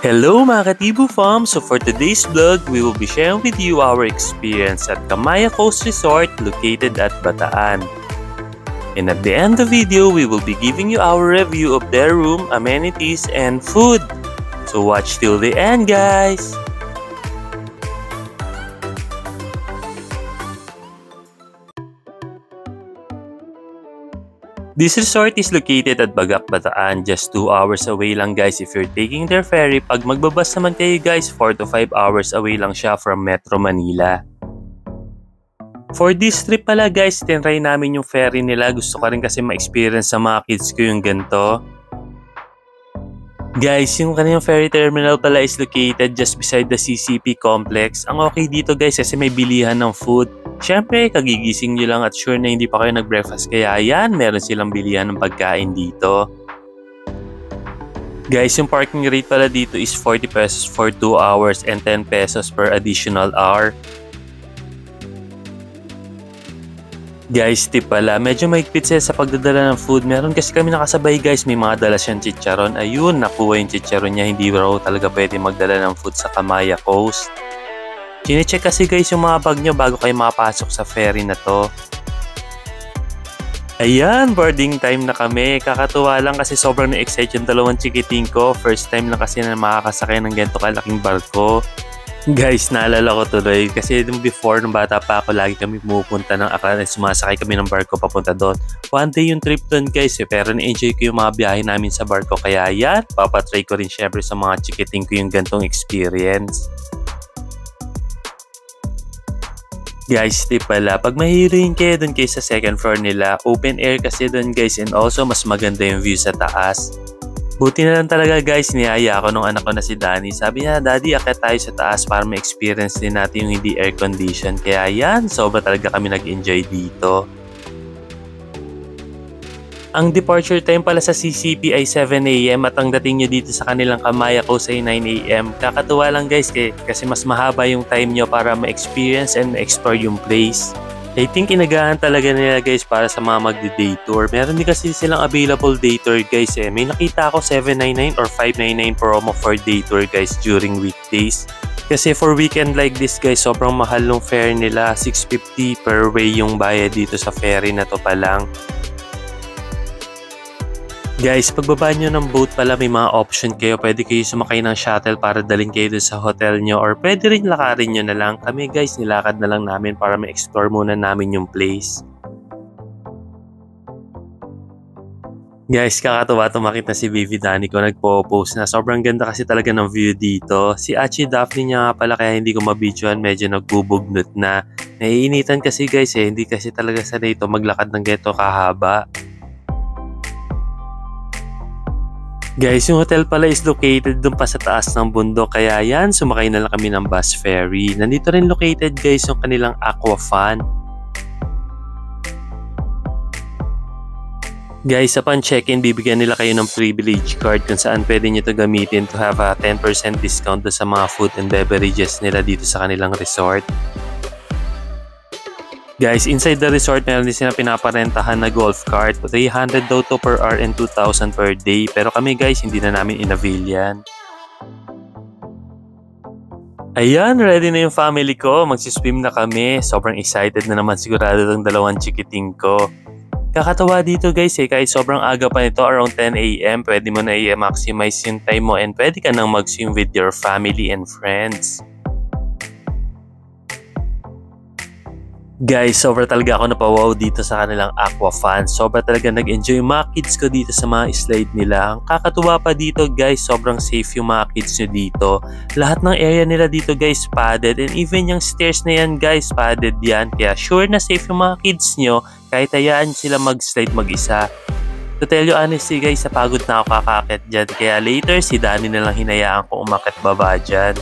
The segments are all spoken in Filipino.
Hello mga Katibu Fam! So for today's vlog, we will be sharing with you our experience at Kamaya Coast Resort located at Bataan. And at the end of the video, we will be giving you our review of their room, amenities, and food. So watch till the end, guys! This resort is located at Bagak, Bataan, just 2 hours away lang guys if you're taking their ferry. Pag magbabas naman kayo guys, 4 to 5 hours away lang siya from Metro Manila. For this trip pala guys, tinry namin yung ferry nila. Gusto ko rin kasi ma-experience sa mga kids ko yung ganito. Guys, yung kanyang ferry terminal pala is located just beside the CCP complex. Ang okay dito guys kasi may bilihan ng food. Siyempre, kagigising nyo lang at sure na hindi pa kayo nag-breakfast kaya yan, meron silang bilihan ng pagkain dito. Guys, yung parking rate pala dito is 40 pesos for 2 hours and 10 pesos per additional hour. Guys, tip pala, medyo mahigpit siya sa pagdadala ng food. Meron kasi kami nakasabay guys, may mga dala siyang chicharon. Ayun, nakuha yung chicharon niya, hindi raw talaga pwede magdala ng food sa Kamaya Coast. Chine-check kasi guys yung mga bag nyo bago kayo makapasok sa ferry na to. Ayan, boarding time na kami. Kakatuwa lang kasi sobrang na-excite yung dalawang chikiting ko. First time lang kasi na makakasakay ng ganito kalaking barko. Guys, naalala ko tuloy kasi before nung bata pa ako, lagi kami pumupunta ng Aklan at sumasakay kami ng barko papunta doon. One day yung trip doon guys pero na-enjoy ko yung mga biyahe namin sa barko. Kaya yan, papatry ko rin syempre sa mga chikiting ko yung gantong experience. Guys, tip pala, pag mahihirin kayo dun kayo sa second floor nila, open air kasi dun guys and also mas maganda yung view sa taas. Buti na lang talaga guys, niyaya ako nung anak ko na si Danny. Sabi niya, Daddy, akit tayo sa taas para ma-experience din natin yung hindi air condition. Kaya yan, sobra talaga kami nag-enjoy dito. Ang departure time pala sa CCP ay 7 AM at ang dating nyo dito sa kanilang Kamaya Coast ay 9 AM. Kakatuwa lang guys kasi mas mahaba yung time nyo para ma-experience and ma-explore yung place. I think inagahan talaga nila guys para sa mga magde-day tour. Meron din kasi silang available day tour guys eh. May nakita ako 799 or 599 promo for day tour guys during weekdays. Kasi for weekend like this guys, sobrang mahal ng fare nila. 650 per way yung bayad dito sa ferry na to pa lang. Guys, pagbaba nyo ng boat pala may mga option kayo. Pwede kayo sumakay ng shuttle para dalhin kayo dun sa hotel nyo or pwede rin lakarin nyo na lang. Kami guys, nilakad na lang namin para ma-explore muna namin yung place. Guys, kakatuwa itong makita si Vivi Danny ko nagpo-post na. Sobrang ganda kasi talaga ng view dito. Si Achi Daphne niya nga pala kaya hindi ko mabidyoan, medyo nagbubugnot na. Naiinitan kasi guys eh, hindi kasi talaga sanay ito maglakad ng ganito kahaba. Guys, yung hotel pala is located dun pa sa taas ng bundok kaya yan, sumakay na lang kami ng bus ferry. Nandito rin located guys yung kanilang aqua fan. Guys, upon check-in, bibigyan nila kayo ng privilege card kung saan pwede nyo ito gamitin to have a 10% discount sa mga food and beverages nila dito sa kanilang resort. Guys, inside the resort, meron din sila pinaparentahan na golf cart. 300 daw to per hour and 2,000 per day. Pero kami guys, hindi na namin in-avail yan. Ayan, ready na yung family ko. Magsiswim na kami. Sobrang excited na naman sigurado ng dalawang chikiting ko. Kakatawa dito guys eh, kahit sobrang aga pa nito, around 10 AM, pwede mo na i-maximize yung time mo and pwede ka nang mag-swim with your family and friends. Guys, sobra talaga ako napawaw dito sa kanilang aqua fan. Sobra talaga nag-enjoy yung mga kids ko dito sa mga slide nila. Ang kakatuwa pa dito guys, sobrang safe yung mga kids nyo dito. Lahat ng area nila dito guys padded and even yung stairs na yan guys padded yan. Kaya sure na safe yung mga kids nyo kahit hayaan sila mag-slide mag-isa. To tell you honestly guys, napagod na ako kakakit dyan. Kaya later si Danny na lang hinayaan ko umakit baba dyan.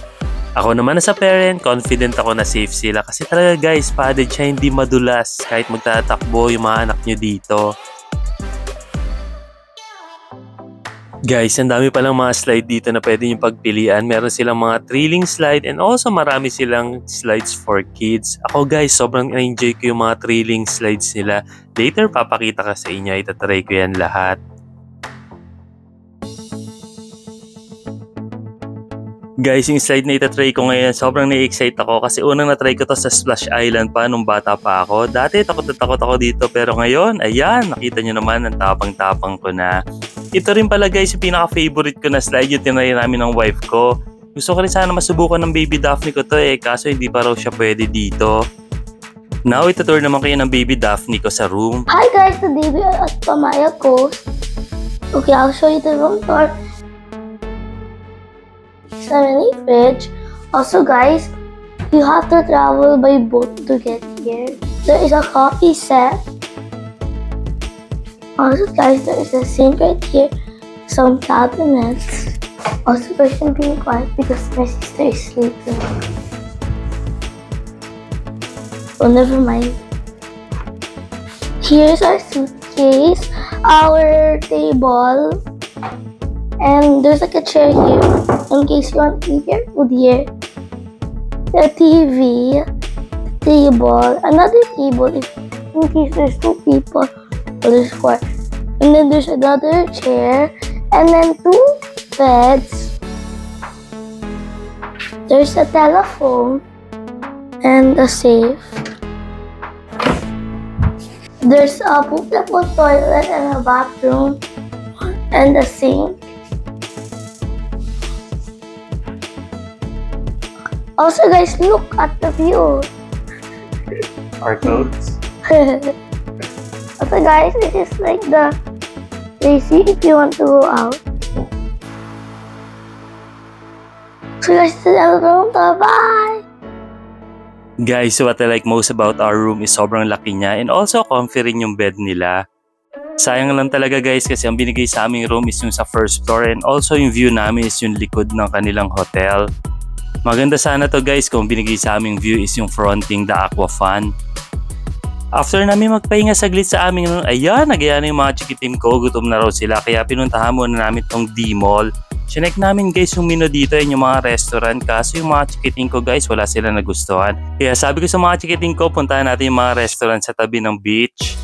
Ako naman as a parent, confident ako na safe sila kasi talaga guys, padded siya, hindi madulas kahit magtatakbo yung mga anak nyo dito. Guys, ang dami palang mga slide dito na pwede nyo pagpilian. Meron silang mga thrilling slide and also marami silang slides for kids. Ako guys, sobrang enjoy ko yung mga thrilling slides nila. Later, papakita ka sa inyo, itatry ko yan lahat. Guys, yung slide na itatry ko ngayon, sobrang na-excite ako kasi unang na-try ko to sa Splash Island pa nung bata pa ako. Dati takot na takot ako dito pero ngayon, ayan, nakita nyo naman ang tapang-tapang ko na. Ito rin pala guys yung pinaka-favorite ko na slide yung tinry namin ng wife ko. Gusto ko rin sana masubukan ng baby Daphne ko to kaso hindi pa raw siya pwede dito. Now, itutour naman kayo ng baby Daphne ko sa room. Hi guys, today we are at Pamaya Coast. Okay, I'll show you the room tour. It's a mini fridge. Also guys, you have to travel by boat to get here. There is a coffee set. Also guys, there is a sink right here. Some cabinets. Also guys, I'm being quiet because my sister is sleeping. Oh, never mind. Here's our suitcase, our table, and there's like a chair here in case you want to eat your food here. The TV, the table, another table if in case there's 2 people, or there's 4. And then there's another chair, and then 2 beds. There's a telephone and a safe. There's a portable toilet and a bathroom and a sink. Also guys, look at the view. Our clothes. Also guys, it is like the AC if you want to go out. So guys, this is the room. Bye! Guys, what I like most about our room is sobrang laki niya and also comfy rin yung bed nila. Sayang lang talaga guys kasi ang binigay sa aming room is yung sa first floor and also yung view namin is yung likod ng kanilang hotel. Maganda sana to guys kung binigay sa aming view is yung fronting the Aquafan. After namin magpahinga saglit sa aming room, ayan, nagaya na yung mga chikitim ko, gutom na raw sila kaya pinuntahan muna namin tong D-Mall. Chinek namin guys yung menu dito yung mga restaurant kaso yung mga chikiting ko guys wala sila nagustuhan. Kaya sabi ko sa mga chikiting ko puntahan natin yung mga restaurant sa tabi ng beach.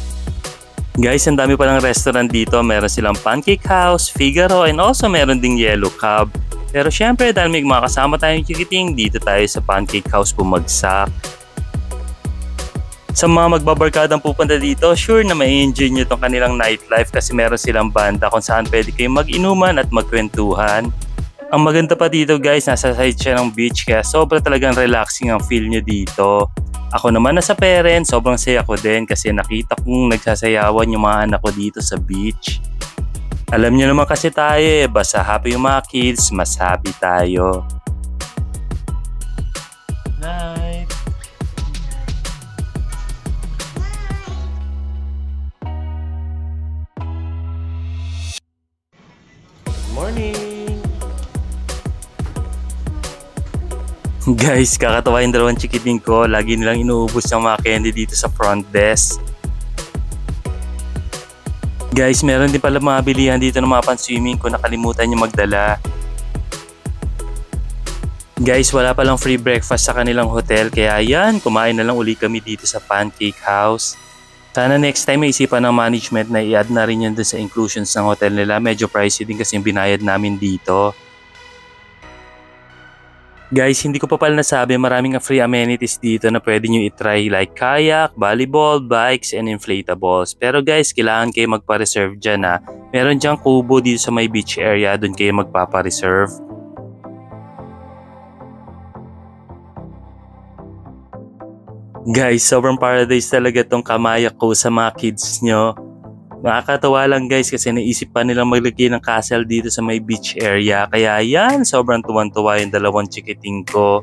Guys, ang dami palang restaurant dito. Meron silang Pancake House, Figaro and also meron ding Yellow Cab. Pero syempre dahil may mga kasama tayong chikiting dito tayo sa Pancake House bumagsak. Sa mga magbabarkadang pupunta dito, sure na ma-enjoy nyo itong kanilang nightlife kasi meron silang banda kung saan pwede kayong mag-inuman at magkwentuhan. Ang maganda pa dito guys, nasa side siya ng beach kaya sobra talagang relaxing ang feel nyo dito. Ako naman nasa parents, sobrang saya ko din kasi nakita kong nagsasayawan yung mga anak ko dito sa beach. Alam nyo naman kasi tayo basta happy yung mga kids, mas happy tayo. Night! Morning! Guys, kakatawa yung dalawang chikiting ko. Lagi nilang inuubos ng mga candy dito sa front desk. Guys, meron din pala mga bilihan dito ng mga pan-swimming kung nakalimutan nyo magdala. Guys, wala palang free breakfast sa kanilang hotel kaya yan, kumain na lang uli kami dito sa Pancake House. Sana next time may isipan ng management na i-add na rin yun dun sa inclusions ng hotel nila. Medyo pricey din kasi yung binayad namin dito. Guys, hindi ko pa pala nasabi maraming free amenities dito na pwede nyo itry like kayak, volleyball, bikes, and inflatables. Pero guys, kailangan kayo magpa-reserve dyan ha. Meron dyang kubo dito sa may beach area, dun kayo magpapa-reserve. Guys, sobrang paradise talaga tong Kamaya ko sa mga kids nyo. Nakakatawa lang guys kasi naisip pa nilang maglagay ng castle dito sa may beach area. Kaya yan, sobrang tuwan-tuwa yung dalawang chikiting ko.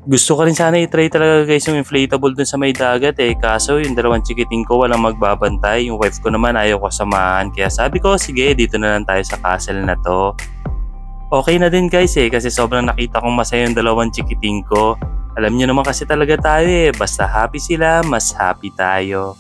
Gusto ko rin sana i-try talaga guys yung inflatable dun sa may dagat kaso yung dalawang chikiting ko walang magbabantay. Yung wife ko naman ayaw ko samahan. Kaya sabi ko, sige dito na lang tayo sa castle na to. Okay na din guys kasi sobrang nakita kong masaya yung dalawang chikiting ko. Alam niyo naman kasi talaga tayo basta happy sila, mas happy tayo.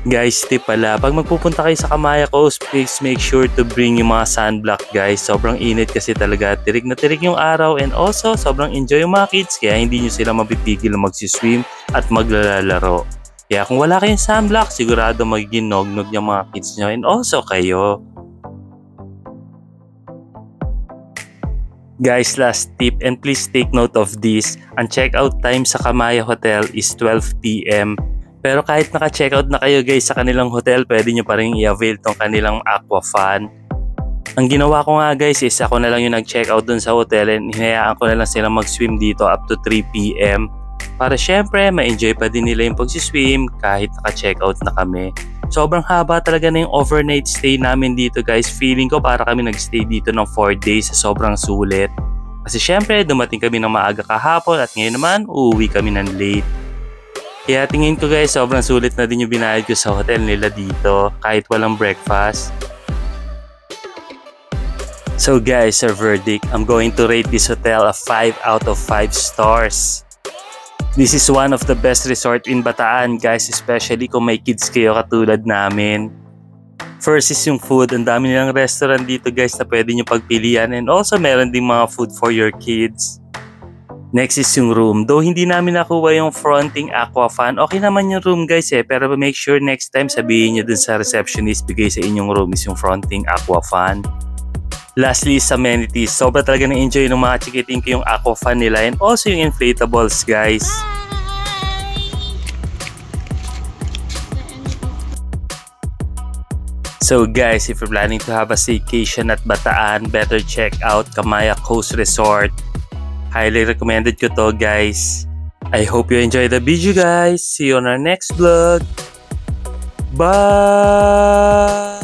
Guys, tip pala, pag magpupunta kayo sa Kamaya Coast, please make sure to bring yung mga sunblock guys. Sobrang init kasi talaga, tirik na tirik yung araw and also sobrang enjoy yung mga kids kaya hindi nyo sila mapipigil na magsiswim at maglalaro. Kaya kung wala kayong sunblock, sigurado magiging nog-nog yung mga kids nyo and also kayo. Guys, last tip, and please take note of this. Ang checkout time sa Kamaya Hotel is 12 PM. Pero kahit naka-checkout na kayo guys sa kanilang hotel, pwede nyo pa rin i-avail tong kanilang aqua fan. Ang ginawa ko nga guys is ako na lang yung nag-checkout dun sa hotel and hinayaan ko na lang silang mag-swim dito up to 3 PM. Para syempre, ma-enjoy pa din nila yung pag-swim kahit naka-checkout na kami. Sobrang haba talaga na yung overnight stay namin dito guys. Feeling ko para kami nag-stay dito ng 4 days sa sobrang sulit. Kasi syempre, dumating kami ng maaga kahapon at ngayon naman, uuwi kami ng late. Kaya tingin ko guys, sobrang sulit na din yung binayad ko sa hotel nila dito kahit walang breakfast. So guys, our verdict, I'm going to rate this hotel a 5 out of 5 stars. This is one of the best resort in Bataan guys, especially kung may kids kayo katulad namin. First is yung food, ang dami nilang restaurant dito guys na pwede nyo pagpilian and also meron din mga food for your kids. Next is yung room, though hindi namin nakuha yung fronting aqua fan, okay naman yung room guys pero make sure next time sabihin nyo dun sa receptionist bigay sa inyong room is yung fronting aqua fan. Lastly is amenities. Sobra talaga na-enjoy ng mga chikiting ko yung aqua fan nila and also yung inflatables guys. So guys, if you're planning to have a staycation at Bataan, better check out Kamaya Coast Resort. Highly recommended ko to guys. I hope you enjoy the video guys. See you on our next vlog. Bye!